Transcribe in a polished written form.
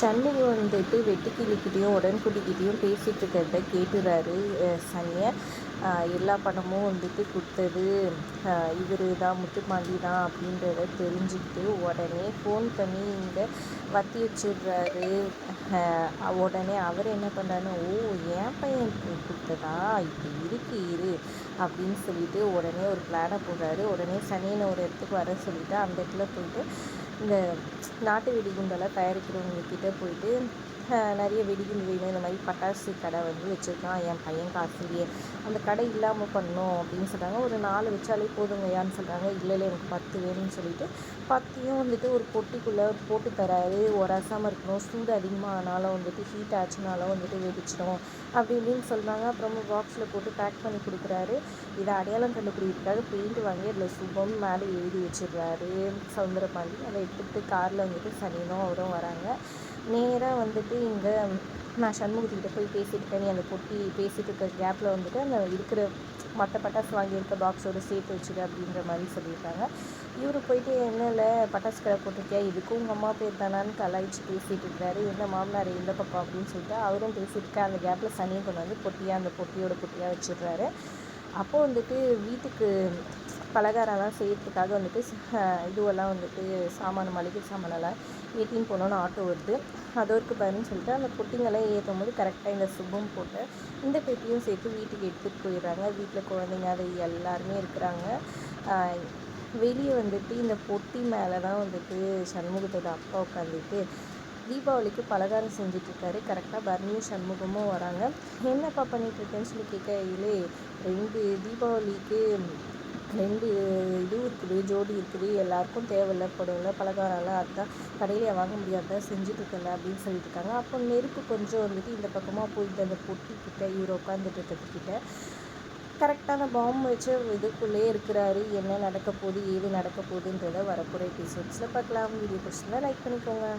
சண்முகம் வந்துட்டு வெட்டுக்கிளிக்கிட்டேயும் உடன்குட்டிக்கிட்டேயும் பேசிகிட்டு இருக்கிறத கேட்டுறாரு சனியை. எல்லா பணமும் வந்துட்டு கொடுத்தது இவர் தான், முத்துப்பாண்டி தான் அப்படின்றத தெரிஞ்சுக்கிட்டு உடனே ஃபோன் பண்ணி இங்கே வத்தி வச்சிடுறாரு. உடனே அவர் என்ன பண்ணுறாருன்னா, ஓ என் பையன் கொடுத்ததா, இப்போ இருக்கு இரு அப்படின்னு சொல்லிட்டு உடனே ஒரு பிளானை போடுறாரு. உடனே சனியனை ஒரு இடத்துக்கு வர சொல்லிவிட்டு அந்த இடத்துல போயிட்டு இந்த நாட்டு வெடிகுண்டெல்லாம் தயாரிக்கிறவங்கக்கிட்ட போயிட்டு நிறைய வெடிகுண்டு வேணும், இந்த மாதிரி பட்டாசு கடை வந்து வச்சுருக்கான் என் பையன் காசுலேயே, அந்த கடை இல்லாமல் பண்ணணும் அப்படின்னு சொல்கிறாங்க. ஒரு 4 வச்சாலே போதுங்கய்யான்னு சொல்கிறாங்க. இல்லை இல்லை எனக்கு 10 வேணும்னு சொல்லிட்டு 10யும் வந்துட்டு ஒரு பொட்டிக்குள்ளே போட்டு தராரு. உரசாமல் இருக்கணும், சூடு அதிகமாக ஆனாலும் வந்துட்டு ஹீட் ஆச்சுனாலும் வந்துட்டு வெடிச்சிடும் அப்படி இப்படின்னு சொல்கிறாங்க. அப்புறமா பாக்ஸில் போட்டு பேக் பண்ணி கொடுக்குறாரு. இதை அடையாளம் கண்டுபிடிக்கிறதுக்காக பெயிண்ட் வாங்கி அதில் சுபம் மேலே எழுதி வச்சிடுறாரு சவுந்தரபாண்டி. அதை எடுத்துகிட்டு காரில் வந்துட்டு சனியனும் அவரும் வராங்க. நேராக வந்துட்டு இங்கே நான் சண்முகத்துக்கிட்ட போய் பேசிகிட்டு இருக்கேன், நீ அந்த பொட்டி பேசிகிட்டு இருக்கிற கேப்பில் வந்துட்டு அந்த இருக்கிற மற்ற பட்டாசு வாங்கியிருக்க பாக்ஸோடு சேர்த்து வச்சுடு அப்படின்ற மாதிரி சொல்லியிருக்காங்க. இவர் போயிட்டு என்ன இல்லை பட்டாசு கடை போட்டிருக்கியா, இதுக்கும் உங்கள் அம்மா பேர் தானான்னு கலாய்ச்சி பேசிகிட்டு இருக்காரு. எந்த மாமனார் எந்த பக்கம் அப்படின்னு சொல்லிட்டு அவரும் பேசிகிட்டு இருக்க அந்த கேப்பில் சனியை கொண்டு வந்து அந்த பொட்டியாக வச்சிடுறாரு. அப்போது வந்துட்டு வீட்டுக்கு பலகாரம்லாம் செய்யறதுக்காக வந்துட்டு இதுவெல்லாம் வந்துட்டு மளிகை சாமானெல்லாம் ஏற்றின்னு போனோன்னு ஆட்டோ வருது. அதோருக்கு பாருன்னு சொல்லிட்டு அந்த பொட்டிங்கெல்லாம் ஏற்றும் போது கரெக்டாக இந்த சுபம் போட்டு இந்த பெட்டியும் சேர்த்து வீட்டுக்கு எடுத்துகிட்டு போயிடுறாங்க. வீட்டில் குழந்தைங்க அது எல்லாருமே இருக்கிறாங்க. வெளியே வந்துட்டு இந்த பொட்டி மேலே தான் வந்துட்டு சண்முகத்தோட அப்பா உட்காந்துட்டு தீபாவளிக்கு பலகாரம் செஞ்சிட்ருக்காரு. கரெக்டாக பரணியும் சண்முகமும் வராங்க. என்னப்பா பண்ணிகிட்ருக்கேன்னு சொல்லி கேட்கையிலே 2 தீபாவளிக்கு 2 இதுவும் இருக்குது, ஜோடி இருக்குது, எல்லாருக்கும் தேவையில்ல படும்ல பலகாரம்லாம், அதுதான் கடையிலே வாங்க முடியாத செஞ்சுட்ருக்கல அப்படின்னு சொல்லிட்டு இருக்காங்க. அப்போ நெருப்பு கொஞ்சம் வந்துட்டு இந்த பக்கமாக போயிட்டு அந்த பொட்டிக்கிட்ட இவர் உட்காந்துட்டு இருக்கிறதுக்கிட்ட கரெக்டான பாம்பு வச்சு இதுக்குள்ளே இருக்கிறாரு. என்ன நடக்க போகுது ஏது நடக்க போகுதுன்றதை வரப்போகிற எபிசோட்ஸில் பார்க்கலாம். வீடியோ பிடிச்சிருந்தா லைக் பண்ணிக்கோங்க.